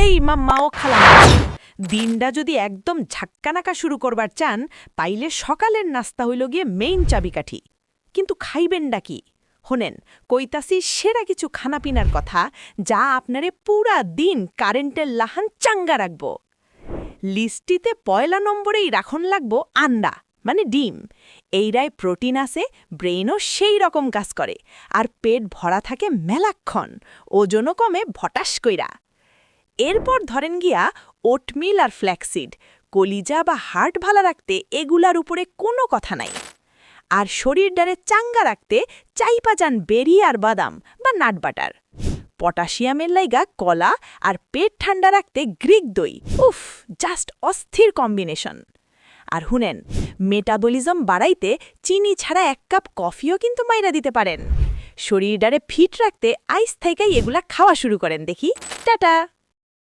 এই মাম্মাও খালাম দিনটা যদি একদম ঝাক্কানাকা শুরু করবার চান পাইলে সকালের নাস্তা হইল গিয়ে মেইন চাবিকাঠি কিন্তু খাইবেনডা কি হোনেন কইতাসি সেরা কিছু খানাপিনার কথা যা আপনারে পুরা দিন কারেন্টের লাহান চাঙ্গা রাখব লিস্টিতে পয়লা নম্বরেই রাখন লাগবো আন্ডা মানে ডিম এইরায় প্রোটিন আছে ব্রেইনও সেই রকম কাজ করে আর পেট ভরা থাকে মেলাক্ষণ ওজনও কমে ভটাস কইরা এরপর ধরেন গিয়া ওটমিল আর ফ্ল্যাক্সিড কলিজা বা হার্ট ভালো রাখতে এগুলার উপরে কোনো কথা নাই আর শরীরডারে চাঙ্গা রাখতে চাইপা যান বেরি আর বাদাম বা নাট বাটার পটাশিয়ামের লাইগা কলা আর পেট ঠান্ডা রাখতে গ্রিক দই উফ জাস্ট অস্থির কম্বিনেশন আর হুনেন মেটাবলিজম বাড়াইতে চিনি ছাড়া 1 কাপ কফিও কিন্তু মাইরা দিতে পারেন শরীরডারে ফিট রাখতে আইস থেকেই এগুলা খাওয়া শুরু করেন দেখি টাটা।